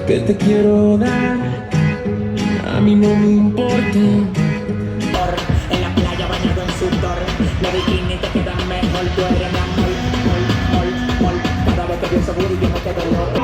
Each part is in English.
que te quiero dar, a mí no me importa. En la playa bañado en sudor, los bikinis te quedan mejor, tú eres mi amor, mol. Cada vez que pienso y yo me quedo loco.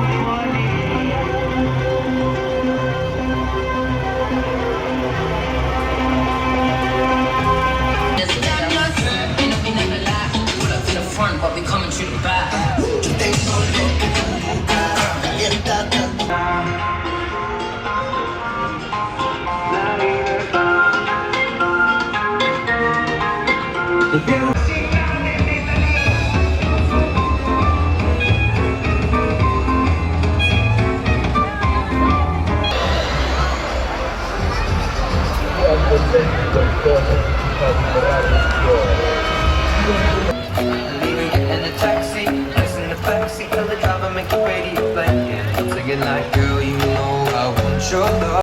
Like, girl, you know I want your love.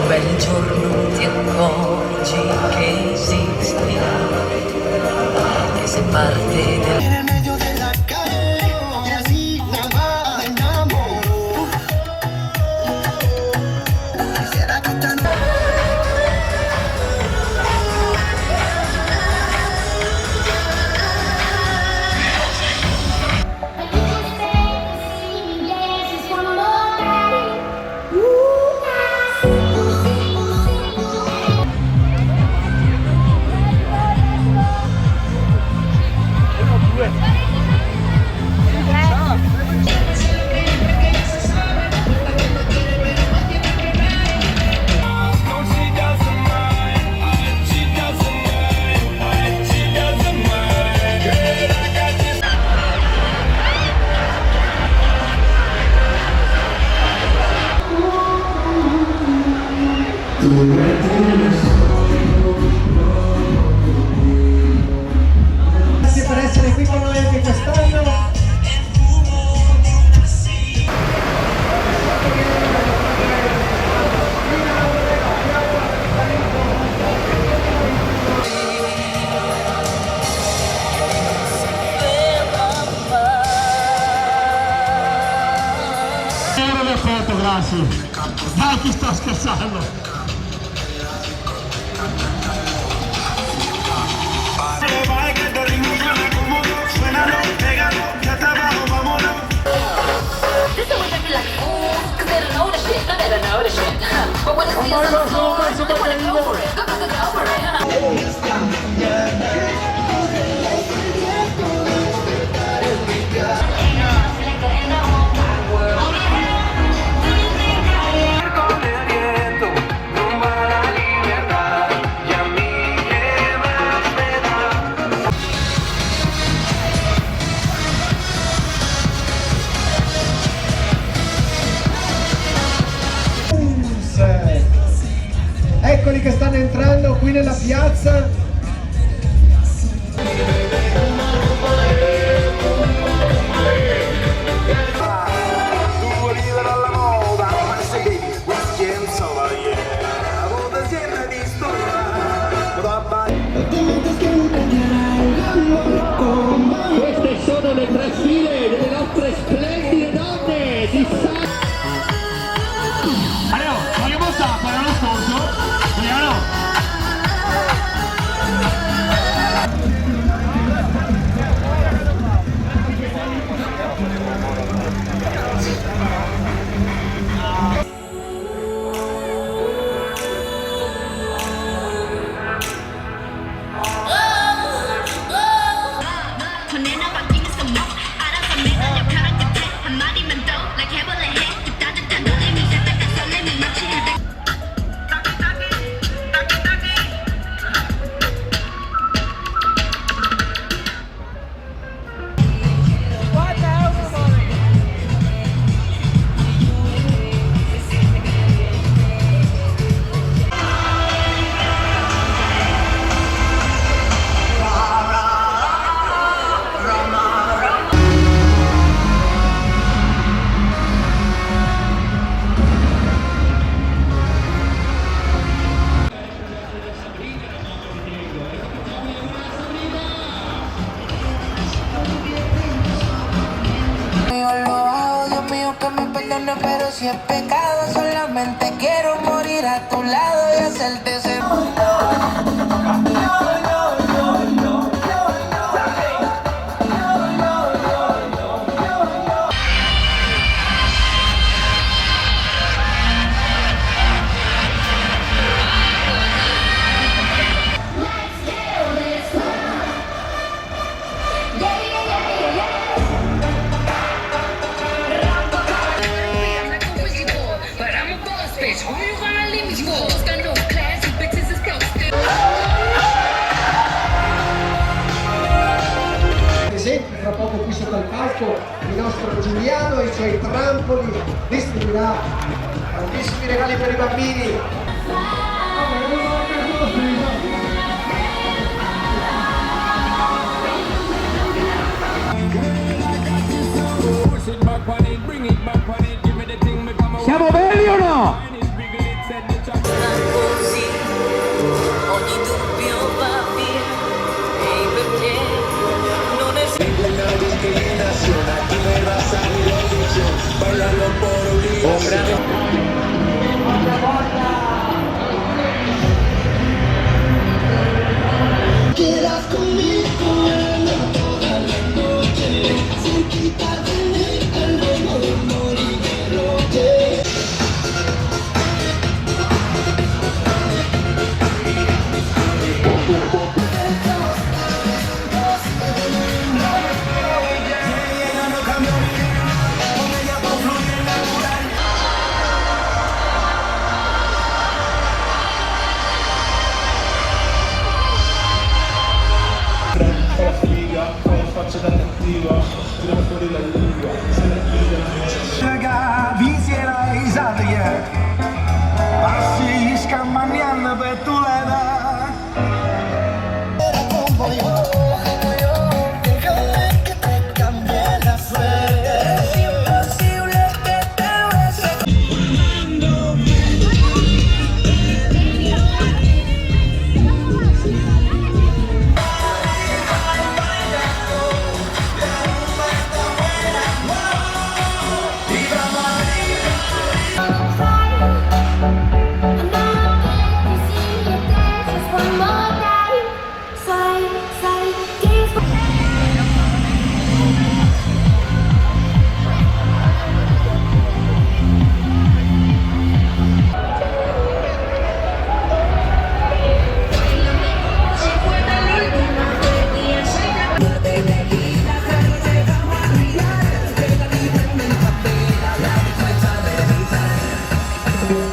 Quel giorno ti accorgi che esisti, che sei parte del... Grazie per essere qui con noi anche quest'anno. Le foto, grazie. Dai, ti sto scherzando. Eccoli che stanno entrando qui nella piazza. bueno, pero si es pecado, solamente quiero morir a tu lado y hacerte ese... Esempio, fra poco qui sotto al palco il nostro Giuliano e i suoi trampoli distribuirà tantissimi regali per i bambini. Siamo belli o no? Così ogni dubbio va via e perché non è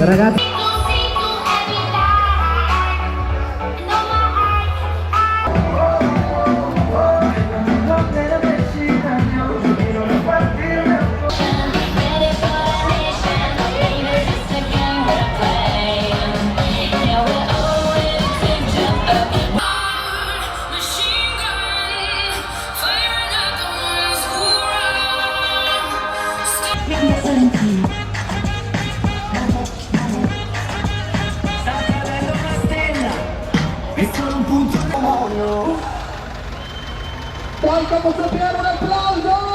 Ragazzi, quanto posso tirare un applauso!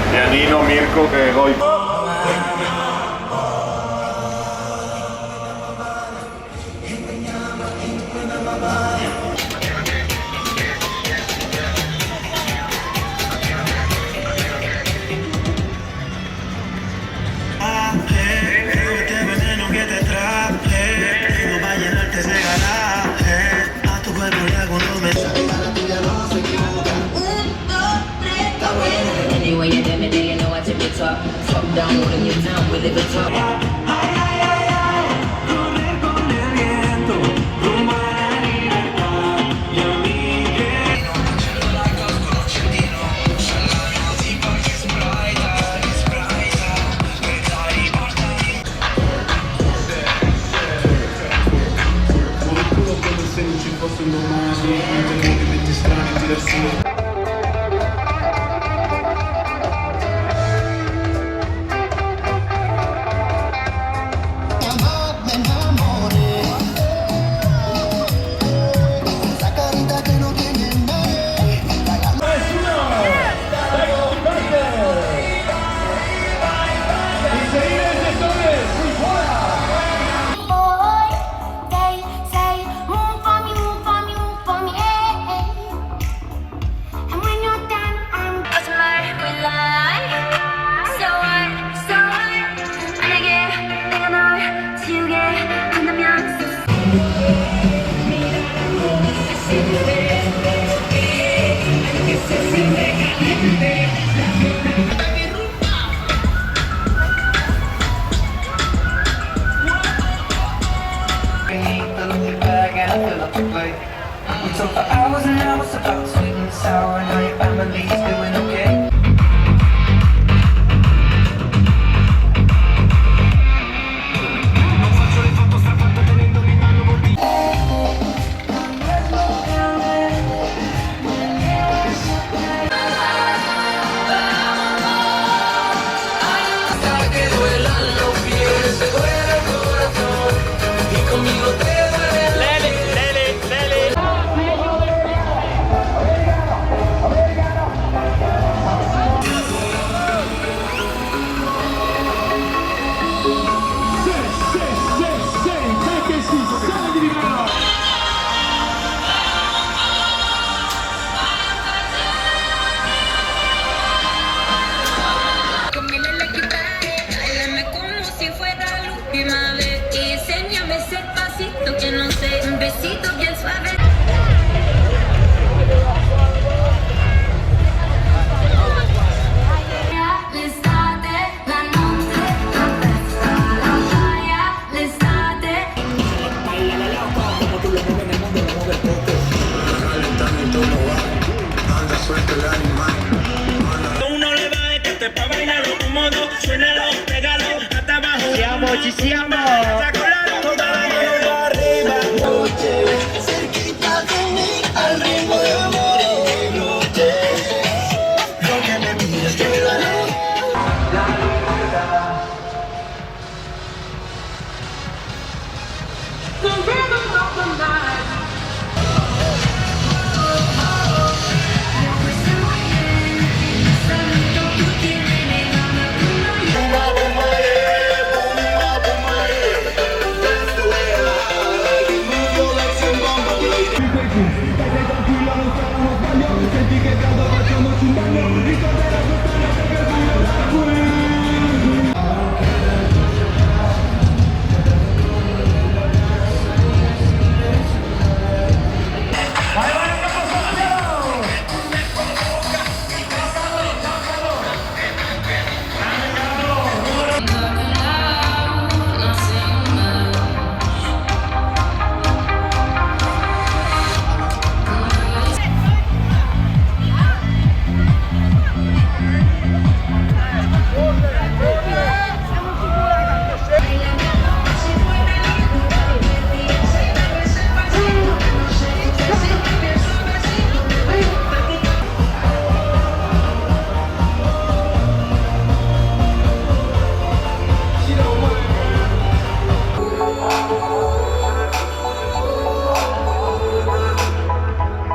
Pianino, Mirko, che voy. holding you down with it, top. Se non ci fosse un domani, dei movimenti strani tira su. We talk for hours and hours about sweet and sour. Now your family's doing okay. Hasta que duelan los pies, te duele el corazón y conmigo te duele. Combina el equipaje, bailame como si fuera la última vez y enséñame ese pasito que no sé, un besito bien suave. L'estate, la notte, la festa, la playa, l'estate. Bailale loco, como tú lo mueves en el mundo, lo mueves poco. Calentamiento no va, anda suelto el animal. Uno le va de que te pa' bailarlo cómodo, suénalo, pégalo, hasta abajo. Ci siamo! Sacolaro, toda la mano arriba. Cerquita de mí, al ritmo de amor y glute. Lo que me miras que me da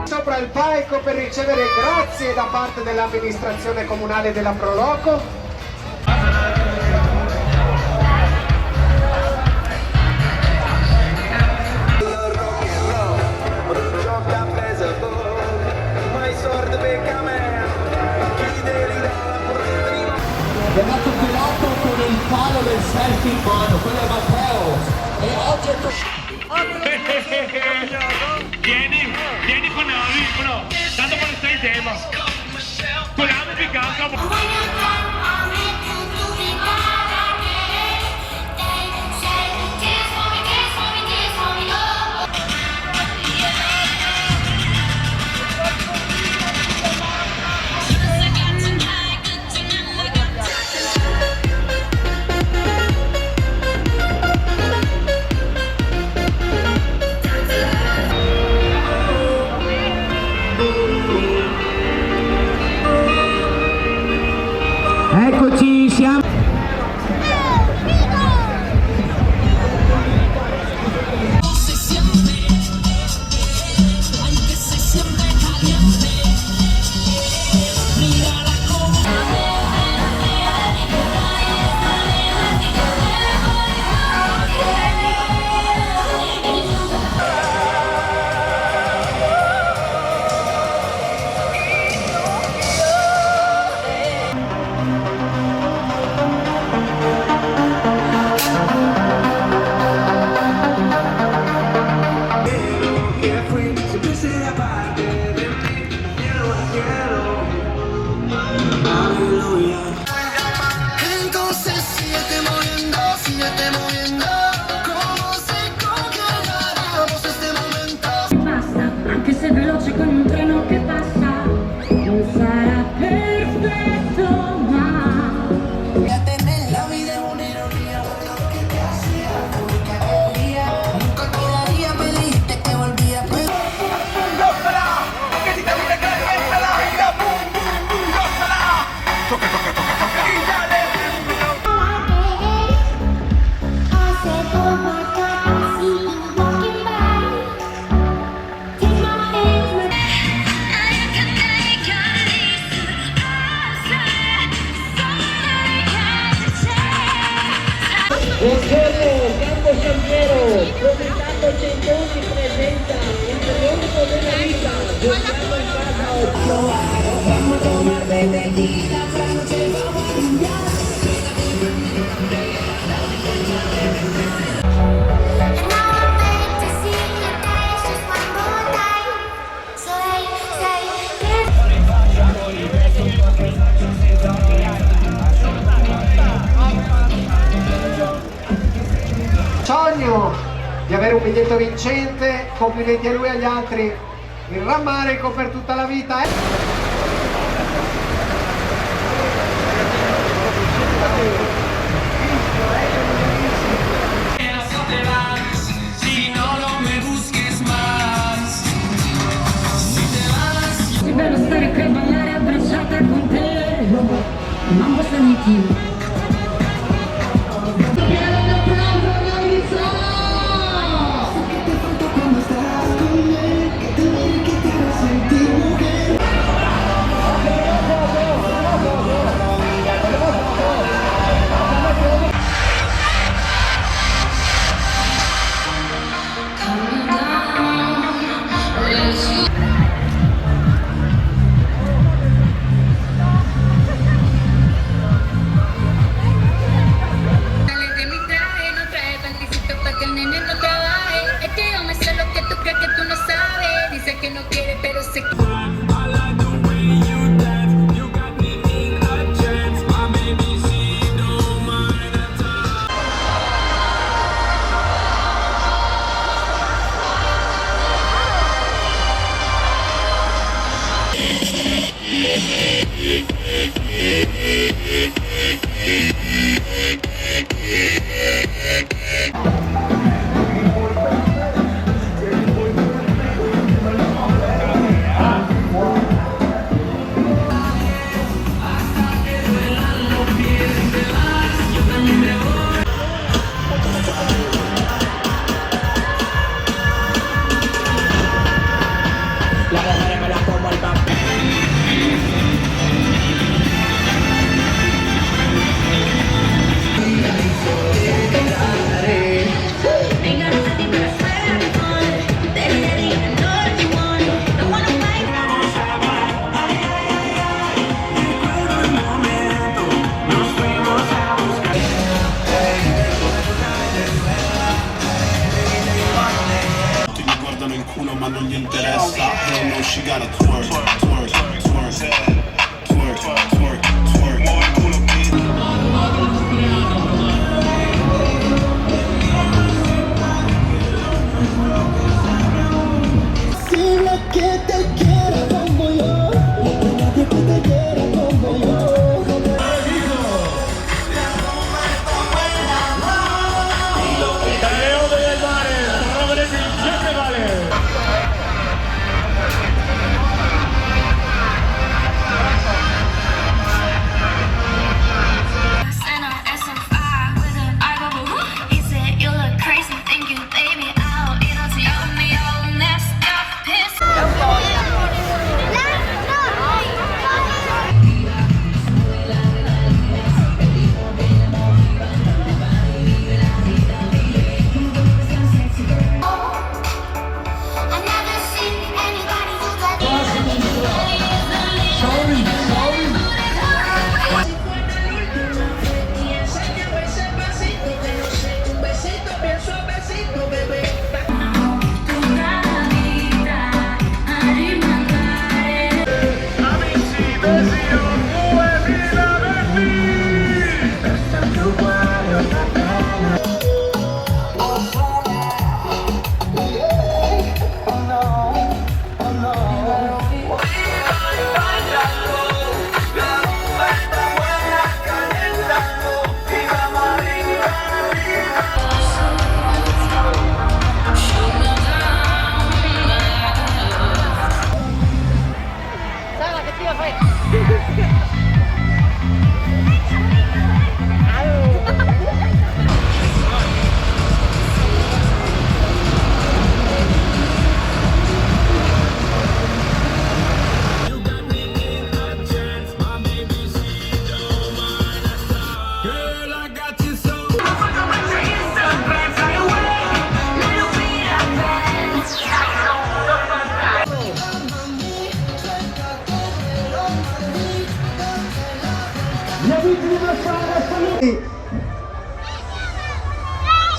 sopra il palco per ricevere grazie da parte dell'amministrazione comunale della Proloco. Renato Pilotto con il palo del selfie in mano, quello è Matteo. E oggi Vieni con audífono, tanto por estar en tema. Con la música, como... Basta, anche se veloce come un treno che passa, non sarà perfetto, ma La vida es una ironía, que te hacía, nunca olvidaría, me dijiste que volvía, pero Buongiorno, Campo Santero, presentando Centoni presenta il triunfo della vita, giocando in casa sogno di avere un biglietto vincente, complimenti a lui e agli altri, il rammarico per tutta la vita. è bello stare qui a ballare abbracciata con te, mamma sanity. Sale de mi traje, no trae panticito para que el nene no trabaje. Es que yo me sé lo que tú crees que tú no sabes. Dice que no quiere, pero sé que... La mujer me la como el papel. Tutti mi guardano in culo ma non gli interessa. They know she gotta twerk, twerk, twerk, twerk, twerk, twerk, twerk. Culo que te quiera como yo, nadie que te quiera como yo.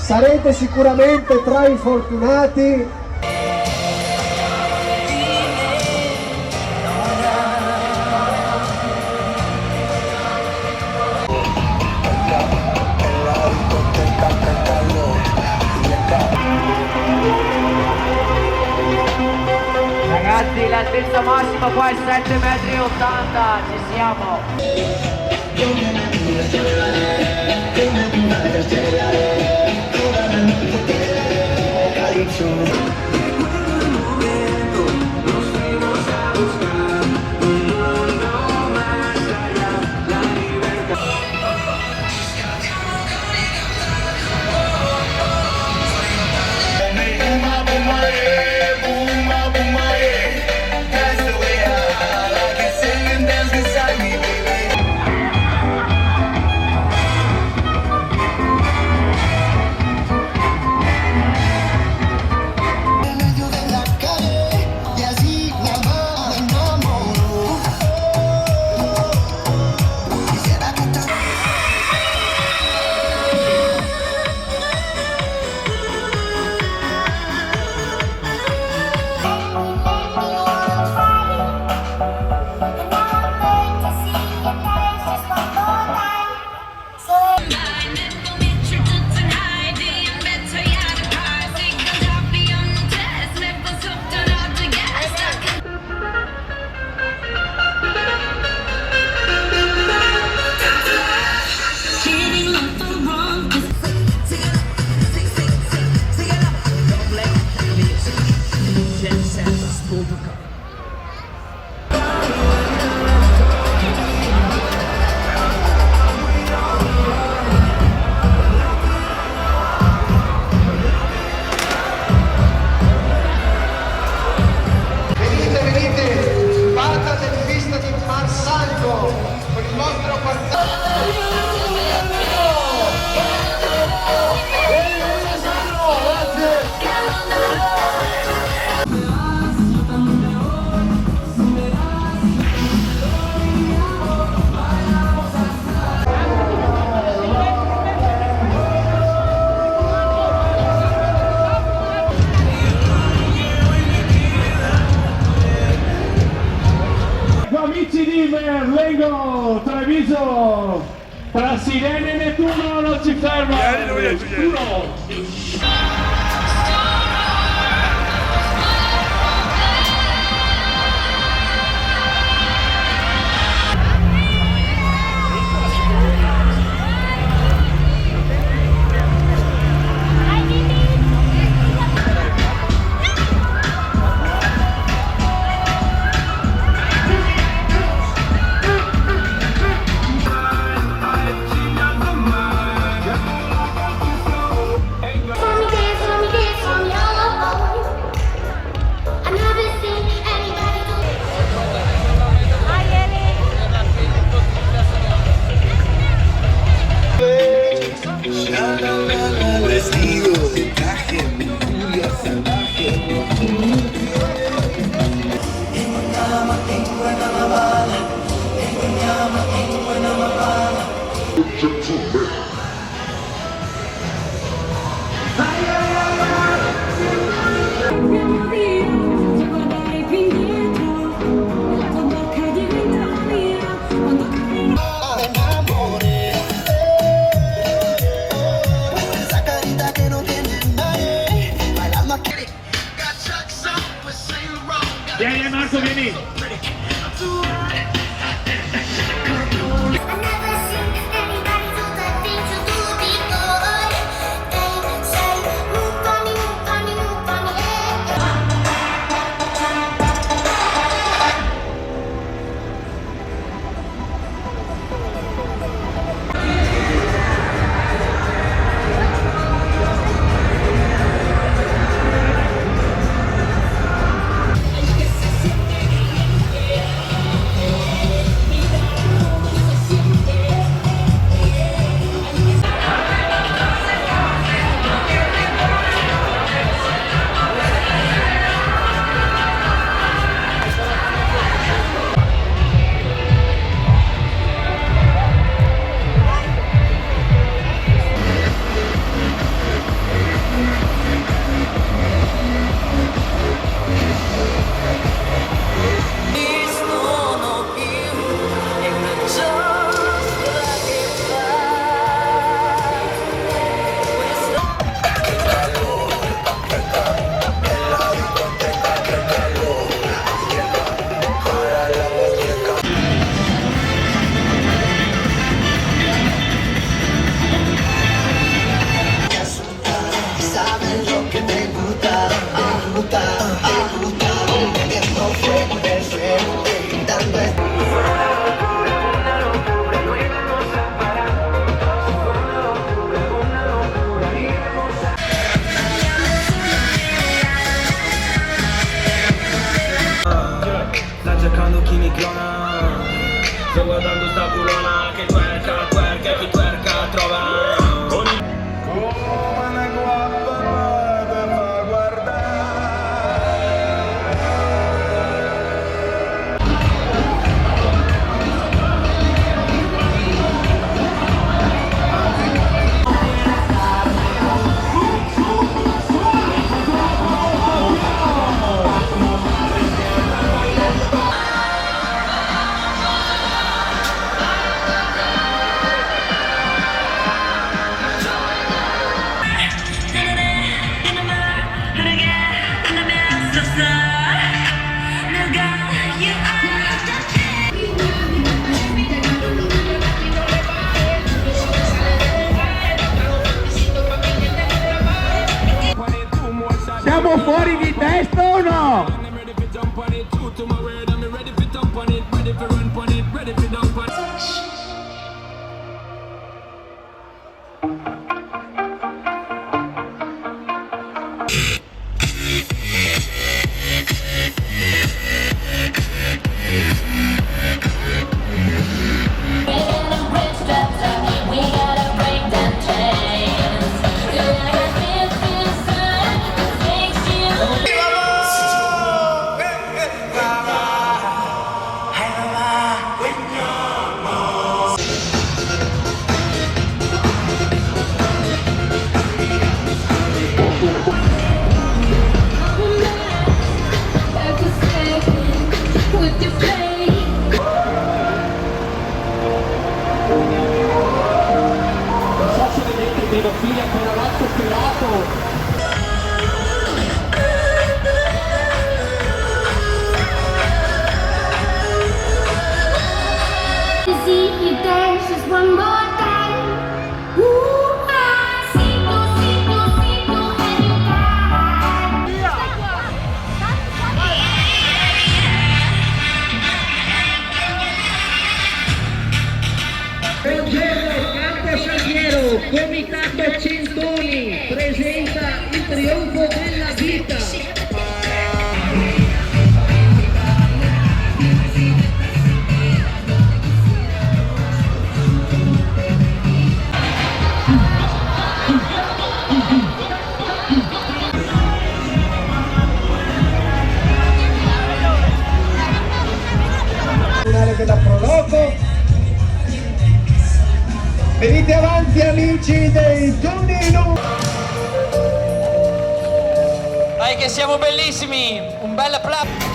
sarete sicuramente tra i fortunati. Ragazzi, l'altezza massima qua è 7,80 m, ci siamo. Venite, vada del pista di Marsalco con il vostro Amici di Merlengo, Treviso, tra Sirene e Nettuno non ci ferma, Nettuno! Vestido de traje, mi furia salvaje. Vieni Marco, vieni! bikini clona. Sto guardando sta culona che twerka, twerka, chi twerka trova. Come una guappa te fa guardare. Siamo fuori di testa o no? pedofili appena l'altro pelato. See you dance just one more time. Ooh, ah, sito, sito, sito, Buongiorno, Campo Saliero, Comitato Centoni presenta il trionfo della vita. Che da prologo. Venite avanti amici dei Tonino. Dai che siamo bellissimi, un bel applauso.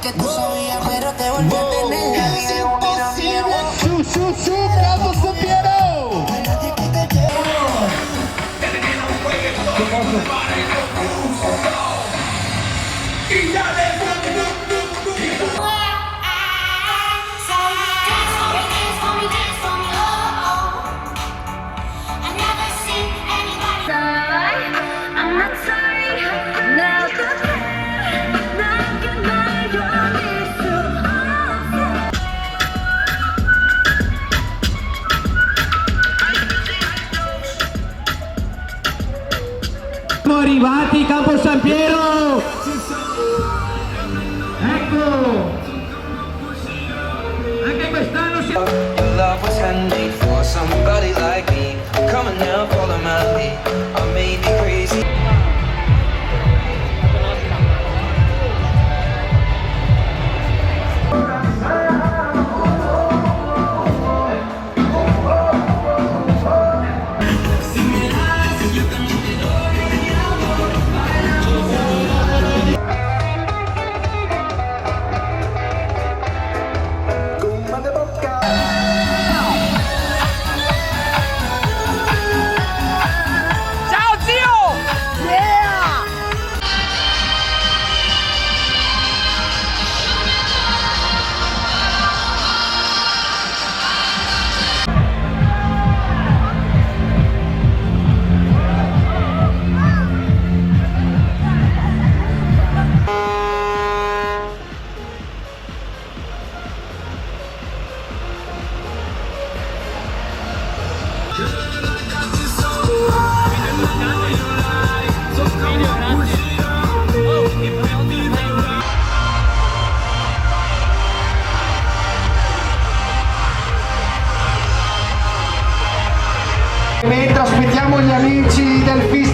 Que tú sabías, pero te volví a tener la vida un Su, Carlos Sampiero. I'm not sorry, now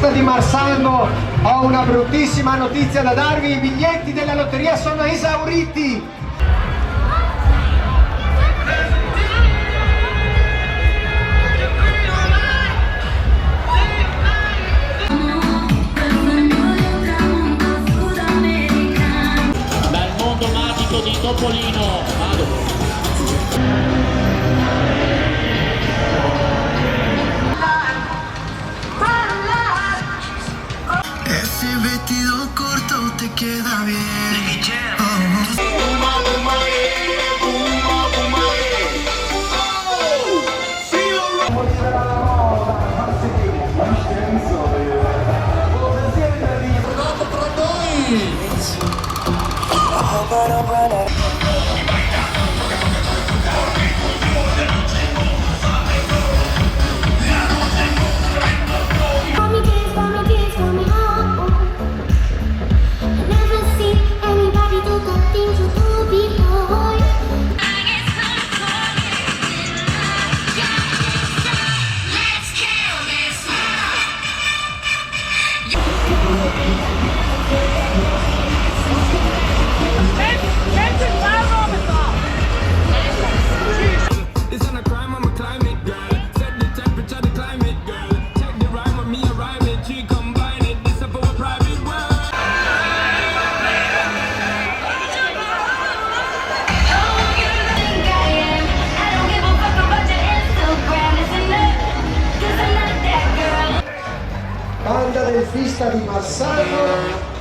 festa di Marsango ho una bruttissima notizia da darvi: i biglietti della lotteria sono esauriti. Dal mondo magico di Topolino, vado. Ese vestido corto te queda bien. Banda del Fista di Marsango.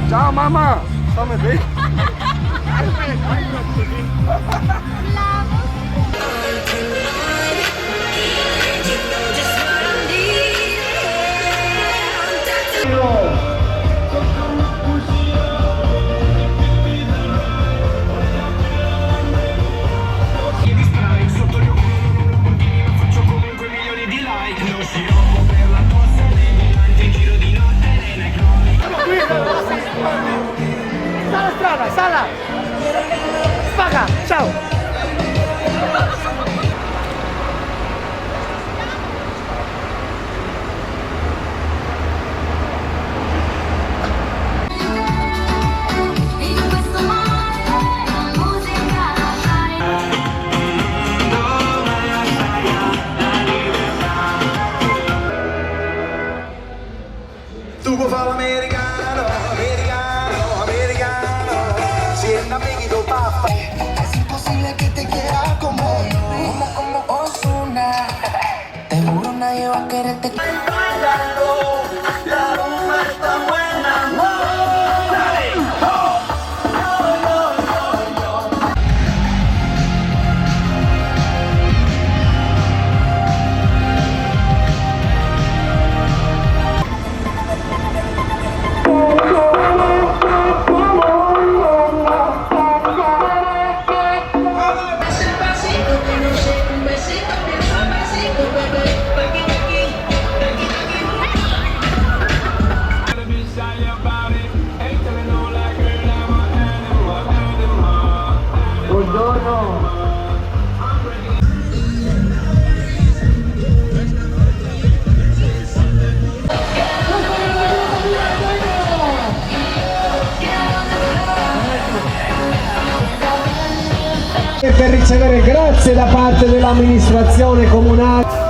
Ciao mamma, stammi bene. Sala strada, sala! Spaga, ciao! In questo mondo la musica la fai. Tu puoi fare l'americano, americano, americano. Si es amiguito papá. Es imposible que te quiera como yo, como Ozuna. Te juro nadie va a quererte. Bailando, la rumba está buena. Dale, E per ricevere grazie da parte dell'amministrazione comunale.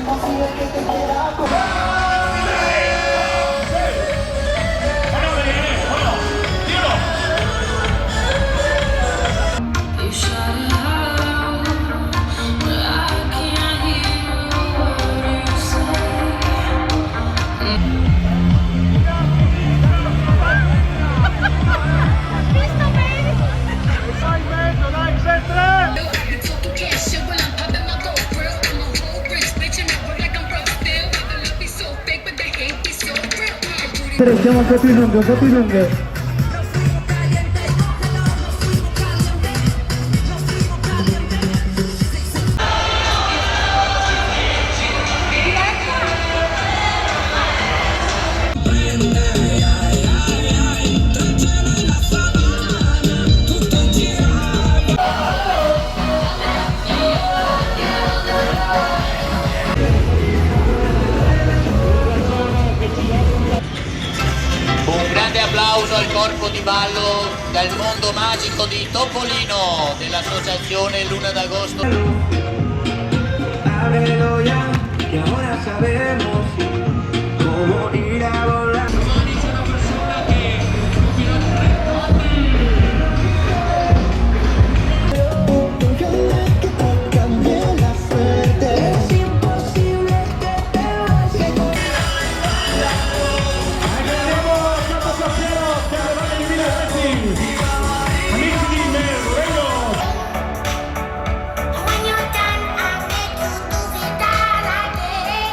imposible que te quiera como You shout out, but I can't hear what you say. Siamo un po' più lunghe. Un grande applauso al corpo di ballo dal mondo magico di Topolino dell'associazione Luna d'Agosto. Ábrelo ya, que ahora sabemos cómo ir a volar. When you're done, I'll make you do it all again.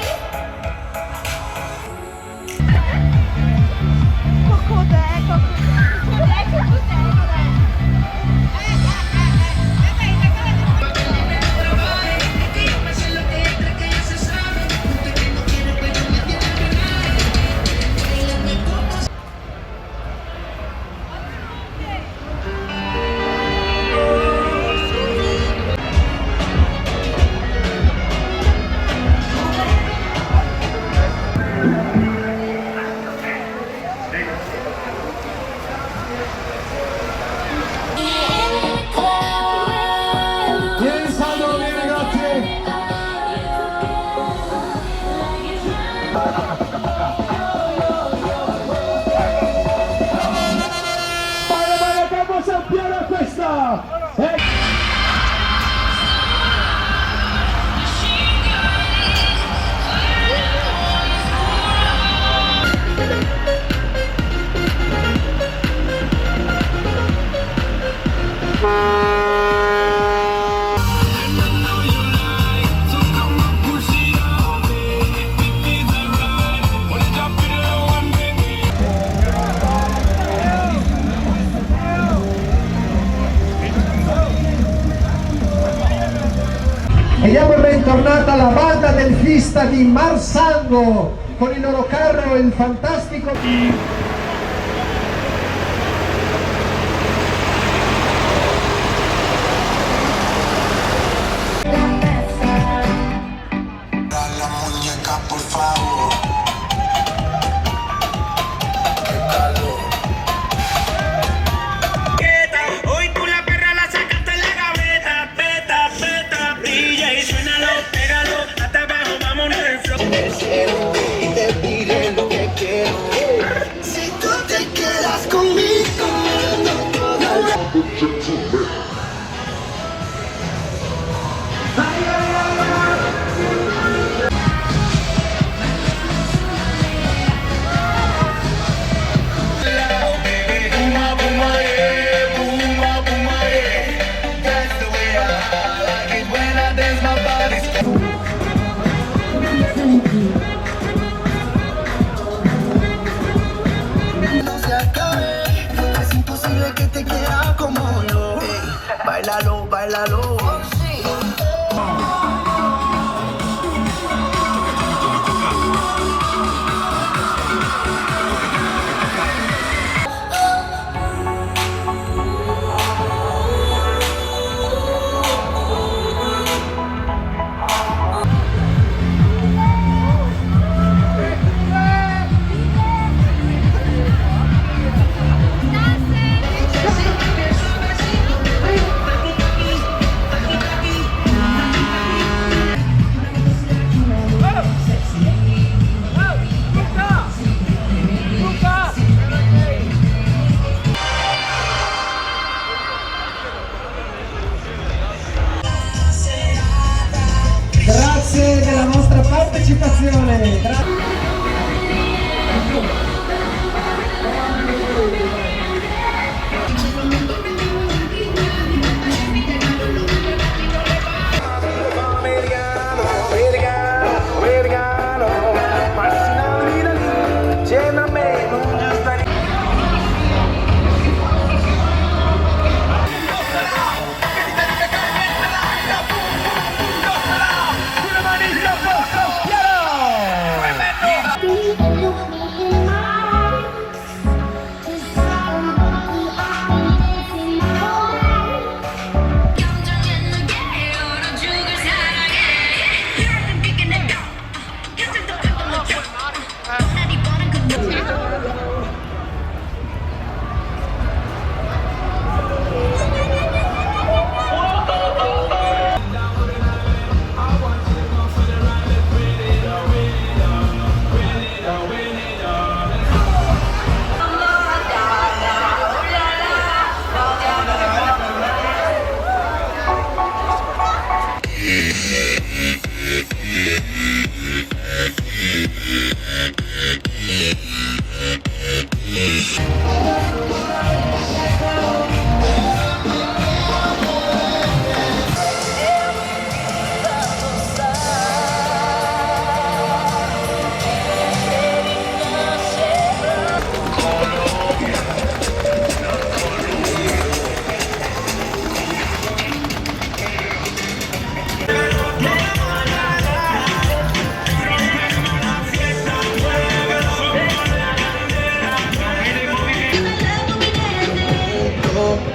Vieni Sandro, vieni ragazzi. Vai, Campo San Piero questa. E diamo il bentornato alla banda del Fista di Marsango con il loro carro, il fantastico... la muñeca, por favor. Hoy tú la perra la sacaste en la gaveta. Peta, peta, DJ, suénalo, pégalo, hasta abajo, vámonos en flow. Y te diré lo que quiero. Si tú te quedas conmigo, no toda la... No se acabe, es imposible que te quiera como yo. Bailalo, bailalo. partecipazione.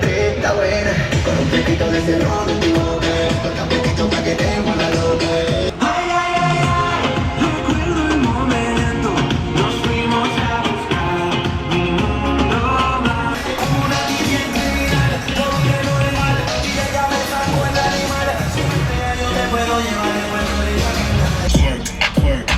Está buena, con un poquito de ese ron en tu boca, toca un poquito pa' que te vuelva loca. Ay, ay, ay, ay, recuerdo el momento, nos fuimos a buscar un mundo más. Una tibia criminal, todo que no es mal, y ella me sacó el animal, si me pega yo te puedo llevar de vuelta de la vida. Twerk, twerk.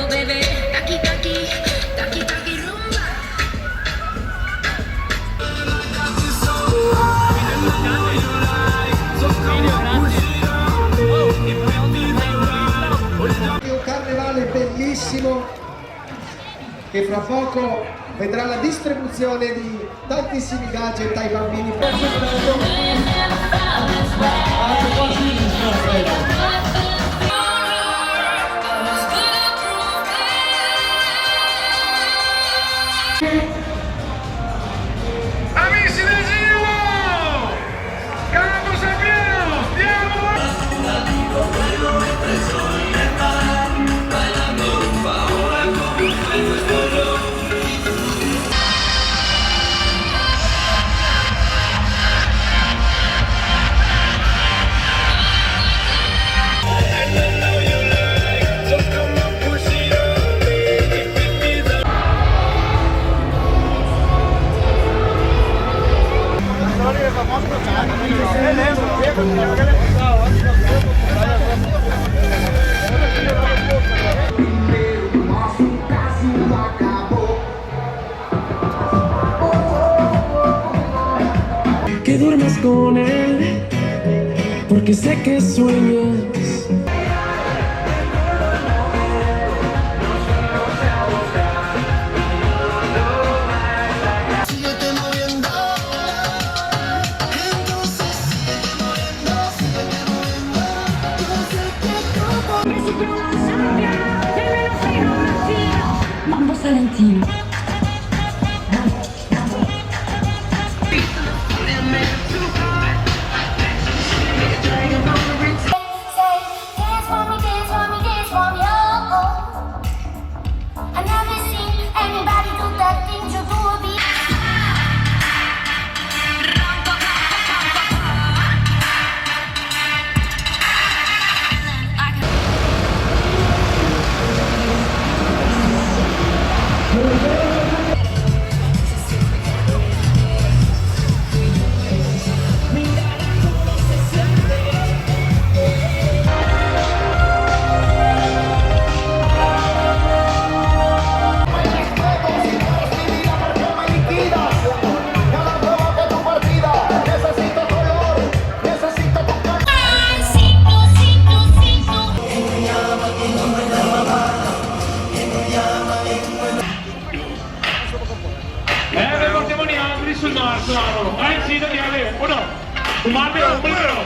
Bebé, taki taki, taki taki rumba. Un carnevale bellissimo che fra poco vedrà la distribuzione di tantissimi gadget ai bambini. Amici del giro! Campos a pieno! Andiamo! Que duermas con él, porque sé que sueñas. Síguete moviendo, entonces síguete moviendo, síguete moviendo. Yo sé que tú Mambo Salentino. I never seen anybody Claro, ay, sí, ya veo. Uno, fumármelo, fumármelo.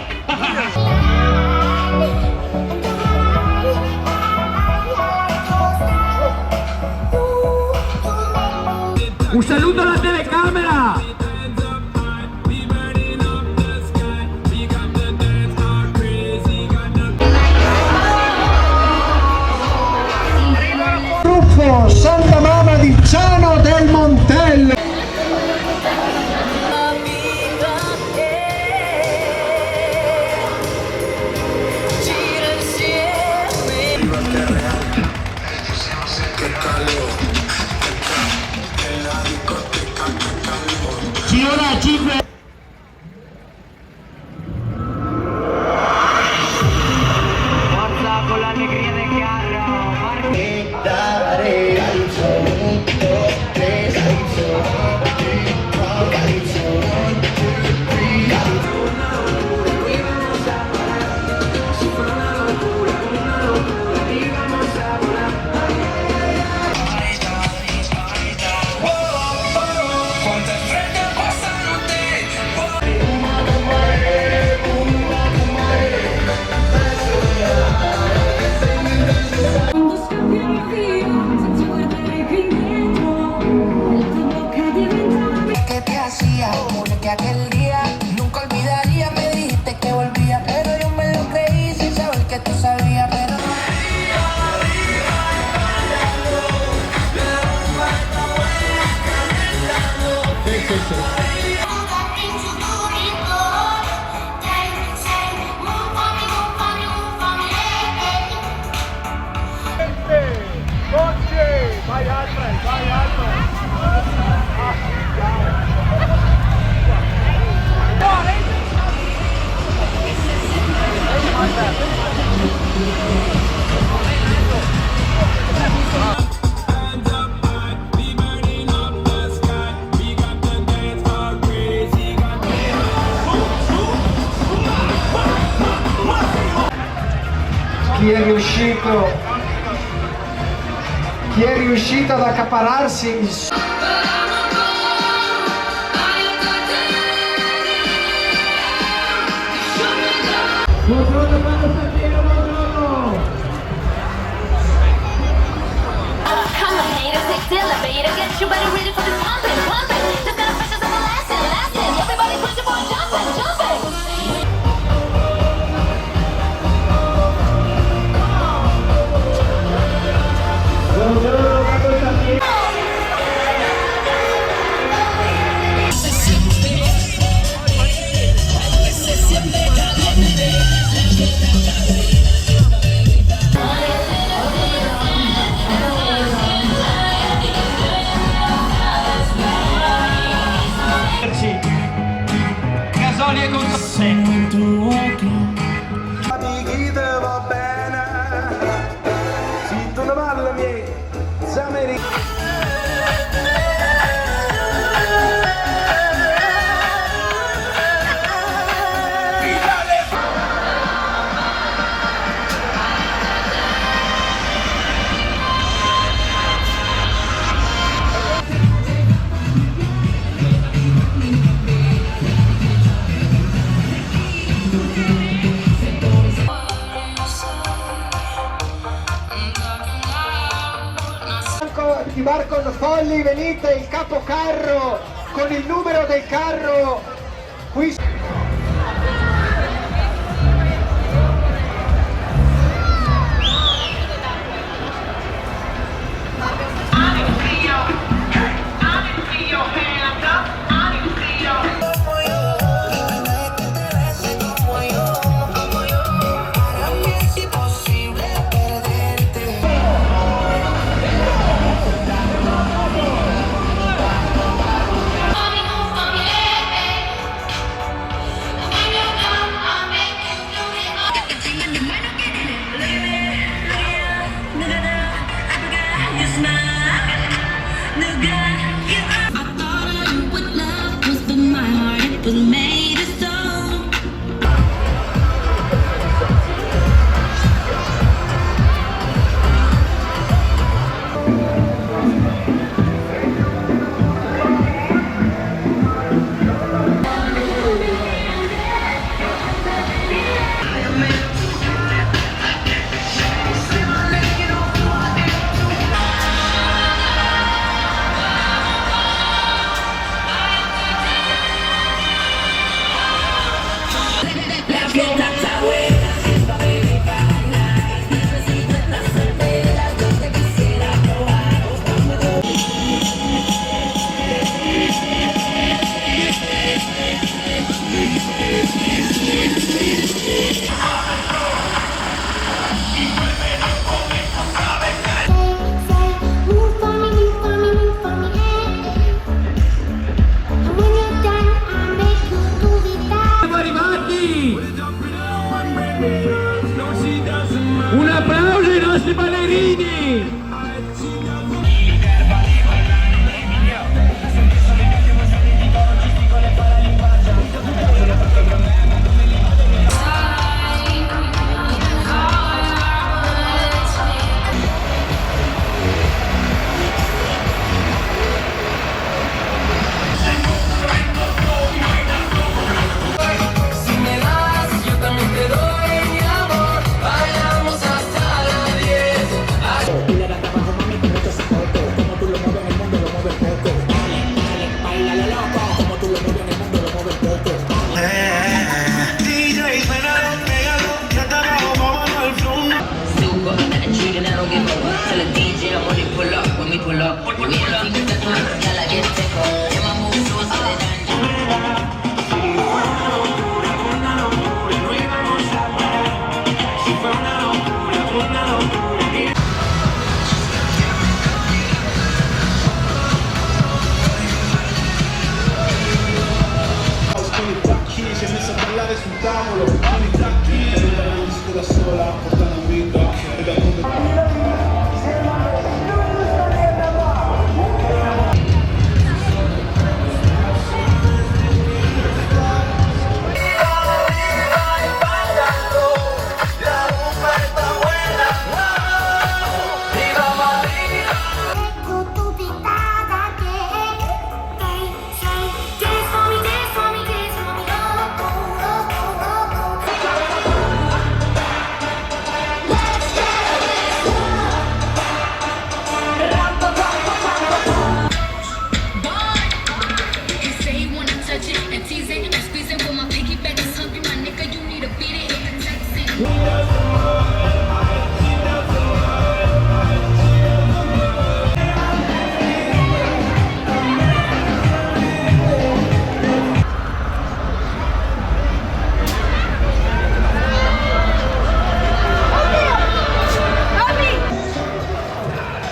Un saluto alla telecamera! Gruppo Santa Mama di Ciano del Montello. Gira 5. Forza con l'allegria del carro, Dare al sol, 2, 3, al sol, al sol, 3, al sol. Quando scoppia il filo, senza guardare più indietro, la tua bocca diventa ¿Qué te hacía? Juro que aquel día nunca olvidaría. Me dijiste que volvía, pero yo me lo creí sin saber que tú sabías. Pero Chi è riuscito ad accaparrarsi il Buongiorno Paolo Santino, buongiorno! Come on, haters, take the elevator. Get you better ready for this pumping, pumping. Just got a precious of lasting, lasting. Everybody push your boy, jumping, jumping. Buongiorno Paolo Santino. Gasoli e con chi te va bene? Se tu ne parli miei, siamo Di Marco Folli, venite il capocarro con il numero del carro qui. Tell the DJ I'm when he pull up, when we pull up. We ain't nothing to do, girl, I get take up. And my moves so solid and Con i tacchi, si è messa a ballare sul tavolo, con i tacchi, e la disco da sola, portando un vinto, e da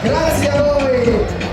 Grazie a voi!